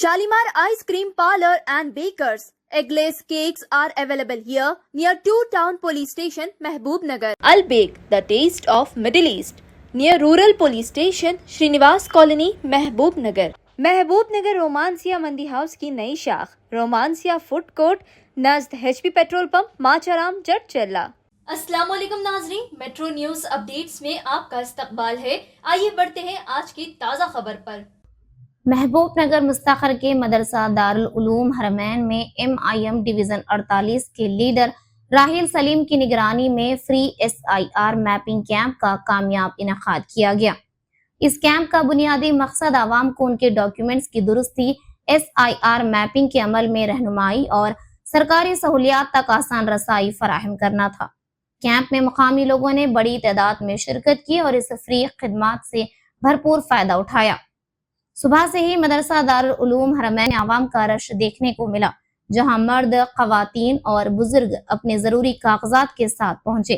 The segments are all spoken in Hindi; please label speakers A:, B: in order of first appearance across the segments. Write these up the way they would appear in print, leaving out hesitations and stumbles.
A: Shalimar Ice Cream Parlor and Bakers. Eggless cakes are available here near 2 Town Police Station, Mehboob-Nagar. Al Bake, the taste of Middle East, near Rural Police Station, Srinivas Colony, Mehboob-Nagar. महबूब-नगर रोमांसिया मंदी हाउस की नई शाख रोमांसिया फूड कोर्ट नज़द HP petrol pump Macharam Jatchalla. अस्सलाम वालेकुम नाजरीन, मेट्रो न्यूज अपडेट्स में आपका इस्तकबाल है। आइए बढ़ते हैं आज की ताज़ा खबर पर।
B: महबूब नगर मुस्तखर के मदरसा दारुल उलूम हरमैन में MIM डिवीजन 48 के लीडर राहिल सलीम की निगरानी में फ्री SIR मैपिंग कैंप का कामयाब इनेकाद किया गया। इस कैंप का बुनियादी मकसद आवाम को उनके डॉक्यूमेंट्स की दुरुस्ती, SIR मैपिंग के अमल में रहनुमाई और सरकारी सहूलियात तक आसान रसाई फराहम करना था। कैंप में मुकामी लोगों ने बड़ी तादाद में शिरकत की और इस फ्री खिदमात से भरपूर फायदा उठाया। सुबह से ही मदरसा दारुल उलूम हरमैन आवाम का रश देखने को मिला, जहां मर्द, खवातीन और बुजुर्ग अपने जरूरी कागजात के साथ पहुंचे।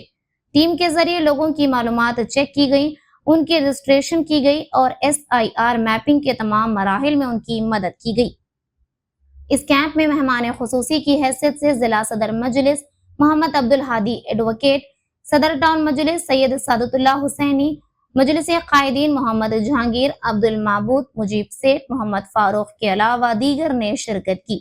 B: टीम के जरिए लोगों की मालूमात चेक की गई, उनके रजिस्ट्रेशन की गई और SIR मैपिंग के तमाम मराहिल में उनकी मदद की गई। इस कैंप में मेहमान खुसूसी की हैसियत से जिला सदर मजलिस मोहम्मद अब्दुल हादी एडवोकेट, सदर टाउन मजलिस सैयद सादतुल्लाह हुसैनी, मजलिस कायदीन मोहम्मद जहांगीर, अब्दुल माबूद, मुजीब सेठ, मोहम्मद फारूक के अलावा दीगर ने शिरकत की।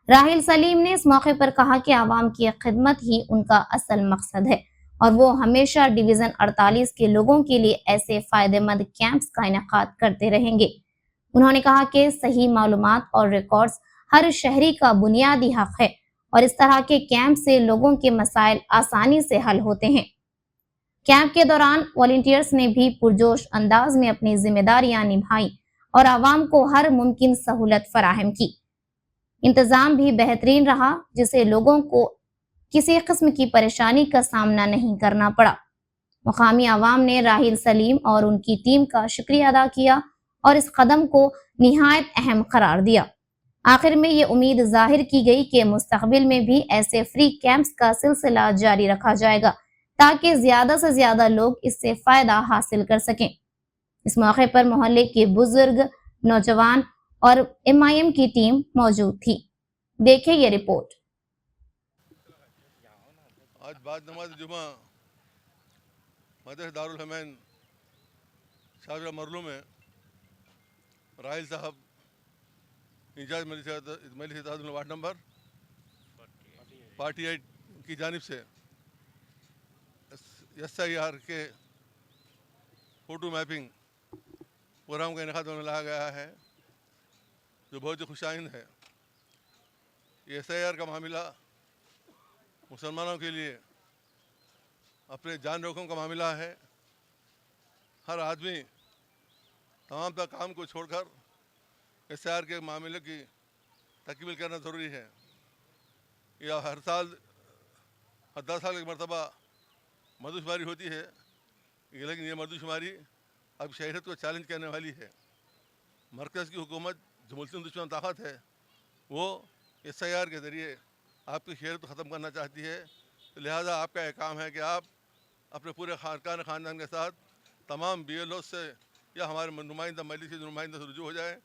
B: राहिल सलीम ने इस मौके पर कहा कि आवाम की खिदमत ही उनका असल मकसद है और वो हमेशा डिवीजन 48 के लोगों के लिए ऐसे फायदेमंद कैंप्स का इनेकाद करते रहेंगे। उन्होंने कहा कि सही मालूमात और रिकॉर्ड्स हर शहरी का बुनियादी हक है और इस तरह के कैंप से लोगों के मसाइल आसानी से हल होते हैं। कैंप के दौरान वॉलंटियर्स ने भी पुरजोश अंदाज में अपनी जिम्मेदारियां निभाई और आवाम को हर मुमकिन सहूलत फराहम की। इंतजाम भी बेहतरीन रहा, जिससे लोगों को किसी किस्म की परेशानी का सामना नहीं करना पड़ा। मुकामी आवाम ने राहिल सलीम और उनकी टीम का शुक्रिया अदा किया और इस कदम को निहायत अहम करार दिया। आखिर में ये उम्मीद जाहिर की गई कि मुस्तकबिल में भी ऐसे फ्री कैंप्स का सिलसिला जारी रखा जाएगा ताकि ज्यादा से ज्यादा लोग इससे फायदा हासिल कर सकें। इस मौके पर मोहल्ले के बुजुर्ग, नौजवान और MIM की टीम मौजूद थी। देखिए ये रिपोर्ट।
C: आज बाद नमाज जुमा मदरसा दारुल हरमैन शाहजहां मरलू में राहिल साहब इंचार्ज मजलिस वार्ड नंबर 48 की जानिब से SIR के फ़ोटो मैपिंग प्रोग्राम का इनेकाद में लाया गया है, जो बहुत ही खुशाइन है। ये SIR का मामला मुसलमानों के लिए अपने जान रोकों का मामला है। हर आदमी तमाम तक काम को छोड़कर SIR के मामले की तकमील करना ज़रूरी है। यह हर साल 10 साल की मरतबा मर्दशुमारी होती है, लेकिन ये मर्दशुमारी अब शहरियत को चैलेंज करने वाली है। मरकज़ की हुकूमत जो मुल्ज़िम दुश्मन ताकत है, वो SIR के ज़रिए आपकी शहरियत को ख़त्म करना चाहती है। तो लिहाजा आपका एक काम है कि आप अपने पूरे ख़ानदान के साथ तमाम BLO से या हमारे नुमाइंदा मजलिस के नुमाइंदा से रुजू हो जाएँ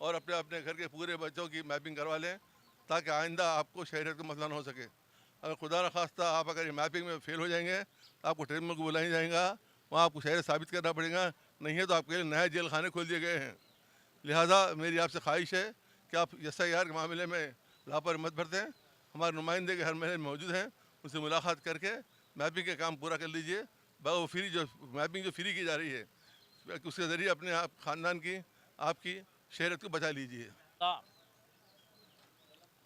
C: और अपने अपने घर के पूरे बच्चों की मैपिंग करवा लें, ताकि आइंदा आपको शहरियत का मसला न हो सके। अगर खुदा न खास्ता आप अगर ये मैपिंग में फेल हो जाएंगे तो आपको ट्रेनिंग को बुलाया जाएगा, वहाँ आपको शहर साबित करना पड़ेगा, नहीं है तो आपके लिए नए जेल खाने खोल दिए गए हैं। लिहाजा मेरी आपसे ख्वाहिश है कि आप SIR के मामले में लापरवाही मत बरतें। हमारे नुमाइंदे के हर महीने मौजूद हैं, उनसे मुलाकात करके मैपिंग का काम पूरा कर लीजिए। वो फ्री जो मैपिंग जो फ्री की जा रही है, उसके ज़रिए अपने आप ख़ानदान की आपकी शहरियत को बचा लीजिए।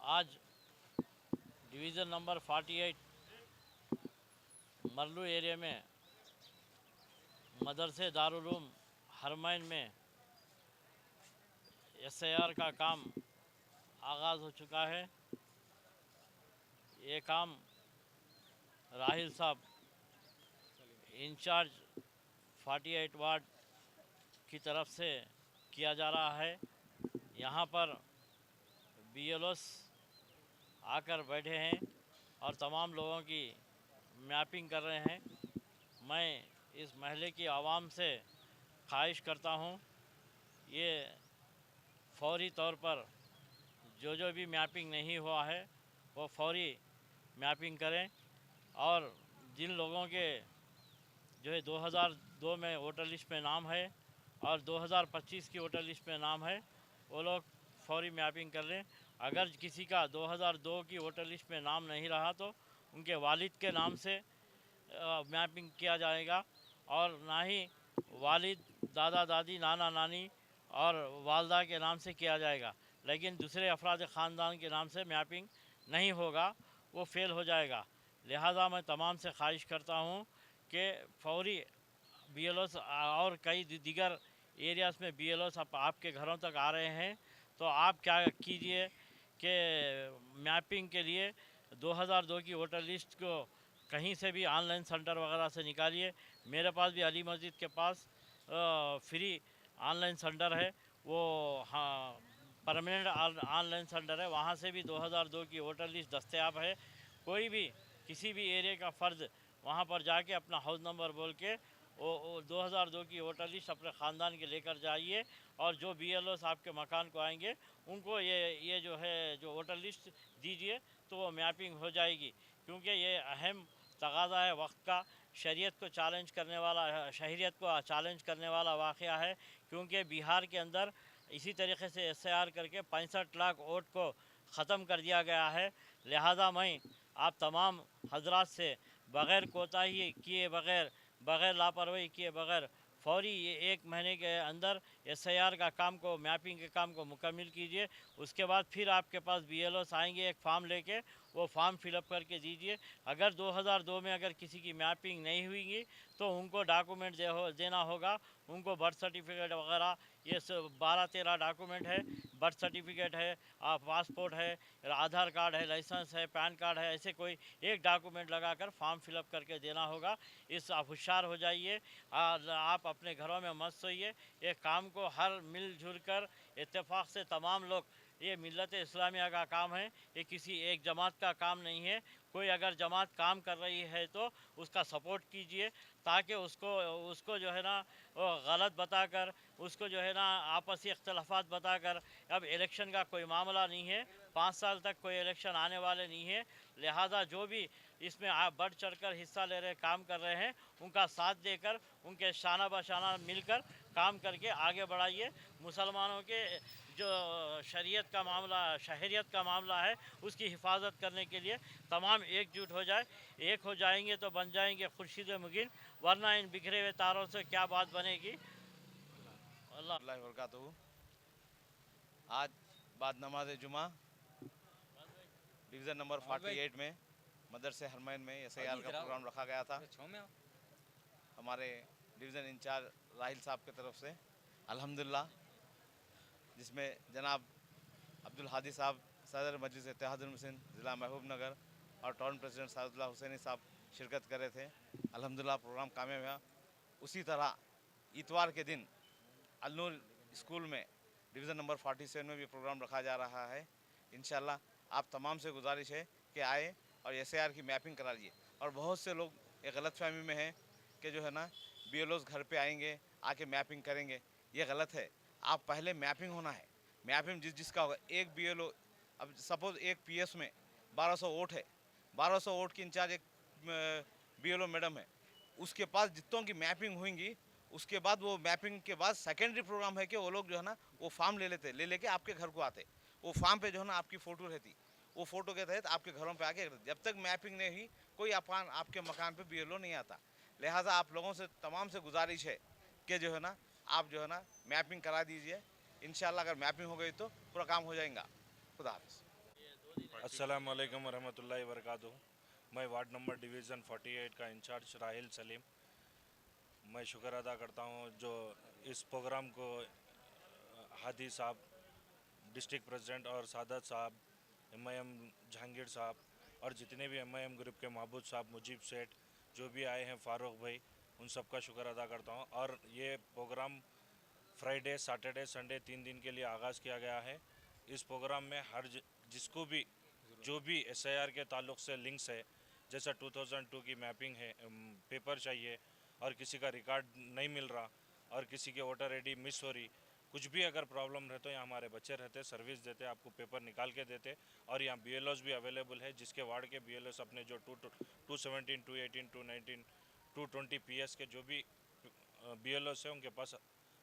D: आज डिवीज़न नंबर 48 मरलू एरिया में मदरसे दारुल उलूम हरमैन में SIR का काम आगाज़ हो चुका है। ये काम राहिल साहब इंचार्ज 48 वार्ड की तरफ से किया जा रहा है। यहाँ पर BLOs आकर बैठे हैं और तमाम लोगों की मैपिंग कर रहे हैं। मैं इस महल्ले की आवाम से ख्वाहिश करता हूँ, ये फौरी तौर पर जो भी मैपिंग नहीं हुआ है वो फौरी मैपिंग करें। और जिन लोगों के जो है 2002 में वोटर लिस्ट में नाम है और 2025 की वोटर लिस्ट में नाम है, वो लोग फौरी मैपिंग कर लें। अगर किसी का 2002 की वोटर लिस्ट में नाम नहीं रहा तो उनके वालिद के नाम से मैपिंग किया जाएगा, और ना ही वालिद, दादा दादी, नाना नानी और वालदा के नाम से किया जाएगा। लेकिन दूसरे अफराद ख़ानदान के नाम से मैपिंग नहीं होगा, वो फेल हो जाएगा। लिहाजा मैं तमाम से ख्वाहिश करता हूँ कि फौरी बीएलओ और कई दीगर एरियाज़ में बीएलओ आपके घरों तक आ रहे हैं, तो आप क्या कीजिए कि मैपिंग के लिए 2002 की वोटर लिस्ट को कहीं से भी ऑनलाइन सेंटर वगैरह से निकालिए। मेरे पास भी अली मस्जिद के पास फ्री ऑनलाइन सेंटर है, वो हाँ परमानेंट ऑनलाइन सेंटर है, वहाँ से भी 2002 की वोटर लिस्ट दस्तयाब है। कोई भी किसी भी एरिया का फ़र्द वहाँ पर जाके अपना हाउस नंबर बोल के वो 2002 की वोटर लिस्ट अपने ख़ानदान के लेकर जाइए, और जो बीएलओ आपके मकान को आएंगे उनको ये जो है जो वोटर लिस्ट दीजिए, तो वो मैपिंग हो जाएगी। क्योंकि ये अहम तगाज़ा है वक्त का, शरीयत को चैलेंज करने वाला, शहरियत को चैलेंज करने वाला वाक़या है। क्योंकि बिहार के अंदर इसी तरीके से एसआईआर करके 65 लाख वोट को ख़त्म कर दिया गया है। लिहाजा मैं आप तमाम हजरात से बग़ैर कोताही किए, बग़ैर लापरवाही किए बग़ैर फौरी ये 1 महीने के अंदर एसआईआर का काम को, मैपिंग के काम को मुकम्मल कीजिए। उसके बाद फिर आपके पास बीएलओस आएंगे एक फ़ार्म लेके, वो फॉर्म फिलअप करके दीजिए। अगर 2002 में अगर किसी की मैपिंग नहीं हुई तो उनको डॉक्यूमेंट देना होगा। उनको बर्थ सर्टिफिकेट वगैरह ये 12-13 डॉक्यूमेंट है, बर्थ सर्टिफिकेट है, पासपोर्ट है, आधार कार्ड है, लाइसेंस है, पैन कार्ड है, ऐसे कोई एक डॉक्यूमेंट लगाकर फॉर्म फिलअप करके देना होगा। इस आप होशियार हो जाइए, आप अपने घरों में मत सोइए। ये काम को हर मिलजुल कर इत्तेफाक से तमाम लोग, ये मिल्लत इस्लामिया का काम है, ये किसी एक जमात का काम नहीं है। कोई अगर जमात काम कर रही है तो उसका सपोर्ट कीजिए, ताकि उसको जो है ना वो गलत बताकर, उसको जो है ना आपसी इख्तलाफात बताकर, अब इलेक्शन का कोई मामला नहीं है, 5 साल तक कोई इलेक्शन आने वाले नहीं है। लिहाजा जो भी इसमें आप बढ़ चढ़कर हिस्सा ले रहे, काम कर रहे हैं, उनका साथ देकर, उनके शाना बशाना मिलकर काम करके आगे बढ़ाइए। मुसलमानों के जो शरीयत का मामला, शहरियत का मामला है, उसकी हिफाजत करने के लिए तमाम एकजुट हो जाए। एक हो जाएंगे तो बन जाएंगे खुर्शीद मुगिन, वरना इन बिखरे हुए तारों से क्या बात बनेगी। अल्लाह
E: वरकातुहू। आज बाद नमाज जुमा डिवीज़न नंबर 48 में मदरसे हरमैन में एसआईआर का प्रोग्राम रखा गया था। हमारे डिवीज़न इंचार्ज राहिल साहब की तरफ से अल्हम्दुलिल्लाह, जिसमें जनाब अब्दुल हादी साहब सदर मजलिस इत्तेहादुल मुस्लिमीन ज़िला महबूबनगर और टाउन प्रेसिडेंट सादुल्लाह हुसैनी साहब शिरकत कर रहे थे। अल्हम्दुलिल्लाह प्रोग्राम कामयाब हुआ। उसी तरह इतवार के दिन अलनूर स्कूल में डिवीज़न नंबर 47 में भी प्रोग्राम रखा जा रहा है। इंशाल्लाह आप तमाम से गुजारिश है कि आए और एसआईआर की मैपिंग करा लीजिए। और बहुत से लोग एक गलतफहमी में हैं कि जो है ना बीएलओस घर पे आएंगे, आके मैपिंग करेंगे, ये गलत है। आप पहले मैपिंग होना है, मैपिंग जिसका होगा। एक बीएलओ, अब सपोज एक पीएस में 1200 वोट है, 1200 वोट की इंचार्ज एक बीएलओ मैडम है, उसके पास जितनों की मैपिंग होंगी, उसके बाद वो मैपिंग के बाद सेकेंडरी प्रोग्राम है कि वो लोग जो है ना वो फॉर्म ले लेके आपके घर को आते। वो फॉर्म पे जो है ना आपकी फ़ोटो रहती, वो फ़ोटो के तहत आपके घरों पे आके, जब तक मैपिंग नहीं हुई कोई आपके मकान पे बीएलओ नहीं आता। लिहाजा आप लोगों से तमाम से गुजारिश है कि जो है ना आप जो है ना मैपिंग करा दीजिए। इंशाल्लाह अगर मैपिंग हो गई तो पूरा काम हो जाएगा। खुदा हाफ़िज़।
F: अस्सलाम वालेकुम वरहमतुल्लाहि वबरकातुहू। मैं वार्ड नंबर डिवीज़न 48 का इंचार्ज राहिल सलीम। मैं शुक्र अदा करता हूँ जो इस प्रोग्राम को हादी साहब, डिस्ट्रिक्ट प्रेसिडेंट और सादत साहब, एमआईएम जहांगीर साहब और जितने भी एमआईएम ग्रुप के महबूब साहब, मुजीब सेठ, जो भी आए हैं, फ़ारूक भाई, उन सब का शुक्र अदा करता हूँ। और ये प्रोग्राम फ्राइडे, सैटरडे, संडे 3 दिन के लिए आगाज़ किया गया है। इस प्रोग्राम में हर जिसको भी जो भी एसआईआर के ताल्लुक़ से लिंक्स है, जैसा 2002 की मैपिंग है, पेपर चाहिए और किसी का रिकॉर्ड नहीं मिल रहा और किसी के वोटर आईडी मिस हो रही, कुछ भी अगर प्रॉब्लम रहते यहाँ हमारे बच्चे रहते, सर्विस देते, आपको पेपर निकाल के देते। और यहाँ BLOs भी अवेलेबल है, जिसके वार्ड के BLOs अपने जो 217, 218, 219, 220 PS के जो भी BLOs है उनके पास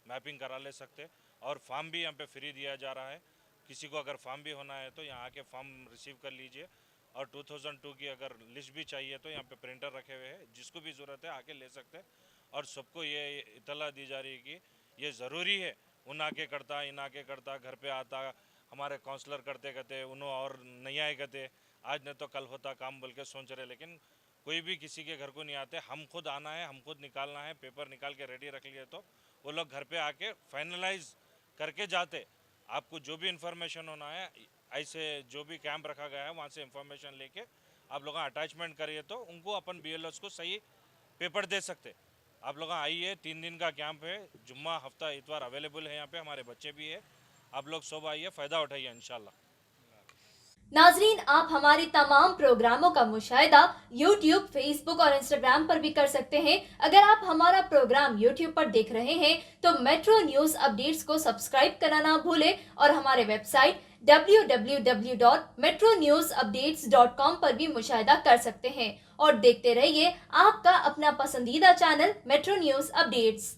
F: मैपिंग करा ले सकते। और फॉर्म भी यहाँ पे फ्री दिया जा रहा है, किसी को अगर फॉर्म भी होना है तो यहाँ आके फॉर्म रिसीव कर लीजिए। और 2002 की अगर लिस्ट भी चाहिए तो यहाँ पे प्रिंटर रखे हुए हैं, जिसको भी ज़रूरत है आके ले सकते हैं। और सबको ये इतला दी जा रही है कि ये ज़रूरी है, उन आके करता, इन आके करता, घर पे आता, हमारे काउंसलर करते करते उन्होंने और नहीं आए करते, आज नहीं तो कल होता काम बोल के सोच रहे। लेकिन कोई भी किसी के घर को नहीं आते, हम खुद आना है, हम खुद निकालना है, पेपर निकाल के रेडी रख लिए तो वो लोग घर पे आके फाइनलाइज करके जाते। आपको जो भी इंफॉर्मेशन होना है, ऐसे जो भी कैंप रखा गया है वहाँ से इंफॉर्मेशन लेके आप लोग अटैचमेंट करिए तो उनको अपन BLOs को सही पेपर दे सकते। आप लोग आइए, 3 दिन का कैंप है, जुम्मा हफ्ता इतवार अवेलेबल है यहाँ पे, हमारे बच्चे भी है, आप लोग सब आइए, फ़ायदा उठाइए इंशाल्लाह।
A: नाजरीन, आप हमारे तमाम प्रोग्रामों का मुशाहिदा YouTube, Facebook और Instagram पर भी कर सकते हैं। अगर आप हमारा प्रोग्राम YouTube पर देख रहे हैं तो मेट्रो न्यूज अपडेट्स को सब्सक्राइब करना ना भूलें और हमारे वेबसाइट www.metronewsupdates.com पर भी मुशाहिदा कर सकते हैं। और देखते रहिए आपका अपना पसंदीदा चैनल मेट्रो न्यूज अपडेट्स।